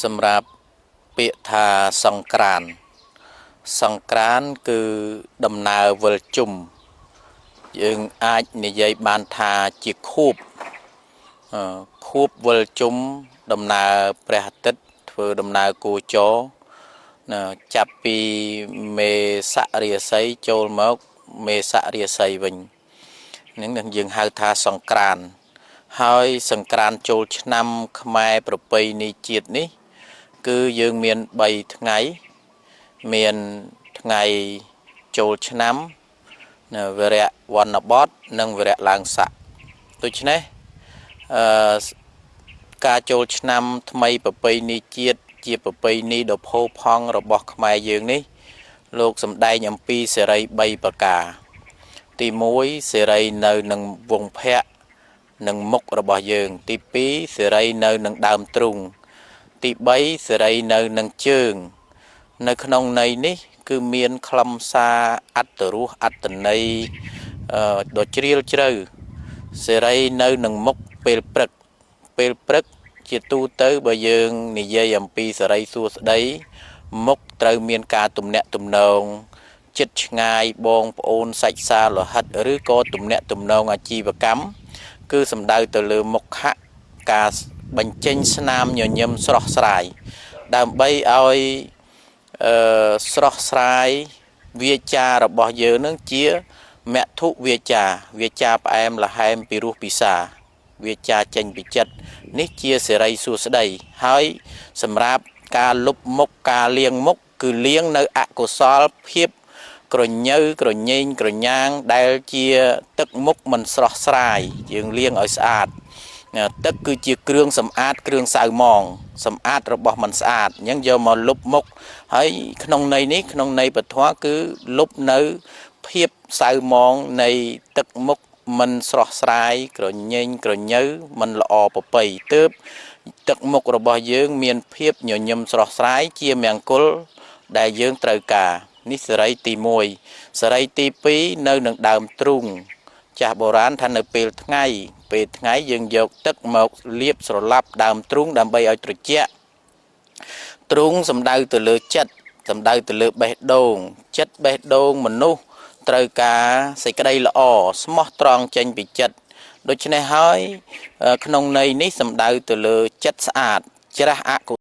សម្រាប់ពាក្យថាសង្ក្រាន្តសង្ក្រាន្តគឺដំណើរវិលជុំយើងអាចនិយាយបានថាជាខួបវិលជុំដំណើរព្រះអាទិត្យធ្វើដំណើរគោចរចាប់ពីមេសរាសីចូលមកមេសរាសីវិញនឹងយើងហៅថាសង្ក្រាន្តហើយសង្ក្រាន្តចូលឆ្នាំខ្មែរប្រពៃណីជាតិនេះគឺយើងមាន3ថ្ងៃមានថ្ងៃចូលឆ្នាំវរៈវណ្ណបតនិងវរៈឡើងស័កដូច្នេះការចូលឆ្នាំថ្មីប្រពៃណីជាតិជាប្រពៃណីដ៏ផូរផង់របស់ខ្មែរយើងនេះលោកសម្ដែងអំពីសេរី3ប្រការទី1សេរីនៅនឹងវង្សភ័ក្រនិងមុខរបស់យើងទី2សេរីនៅនឹងដើមទ្រូងទី3សេរីនៅនឹងជើងនៅក្នុងន័យនេះគឺមានខ្លឹមសារអត្ថរសអត្ថន័យដ៏ជ្រាលជ្រៅសេរីនៅនឹងមុខពេលព្រឹកជាទូទៅបើយើងនិយាយអំពីសេរីសួស្តីមុខត្រូវមានការទំនាក់ទំនងចិត្តឆ្ងាយបងប្អូនសាច់សាលោហិតឬក៏ទំនាក់ទំនងអាជីវកម្មគឺសំដៅទៅលើមុខៈការបញ្ចេញស្នាមញញឹមស្រស់ស្រាយដើម្បីឲ្យស្រស់ស្រាយវាចារបស់យើងនឹងជាមធុវាចាផ្អែមល្ហែមពីរសពិសាវាចាចេញពីចិត្តនេះជាសេរីសួស្តីហើយសម្រាប់ការលុបមុខការលាងមុខគឺលាងនៅអកុសលភាពក្រញើក្រញែងក្រញាងដែលជាទឹកមុខមិនស្រស់ស្រាយយើងលាងឲ្យស្អាតទឹកគឺជាគ្រឿងសម្អាតគ្រឿងសៅមងសម្អាតរបស់មិនស្អាតអញ្ចឹងយកមកលុបមុខហើយក្នុងន័យនេះក្នុងន័យពធគឺលុបនៅភាពសៅមងនៃទឹកមុខមិនស្រស់ស្រាយក្រញែងក្រញើមិនល្អប្រពៃទើបទឹកមុខរបស់យើងមានភាពញញឹមស្រស់ស្រាយជាមង្គលដែលយើងត្រូវការនេះសេរីទី1សេរីទី2នៅនឹងដើមទ្រូងចាស់បុរាណថានៅពេលថ្ងៃយើងយកទឹកមកលាបស្រឡាប់ដើមទ្រូងដើម្បីឲ្យត្រជាក់ទ្រូងសំដៅទៅលើចិត្តសំដៅទៅលើបេះដូងចិត្តបេះដូងមនុស្សត្រូវការសេចក្តីល្អស្មោះត្រង់ចេញពីចិត្តដូច្នេះហើយក្នុងន័យនេះសំដៅទៅលើចិត្តស្អាតច្រាសអកុ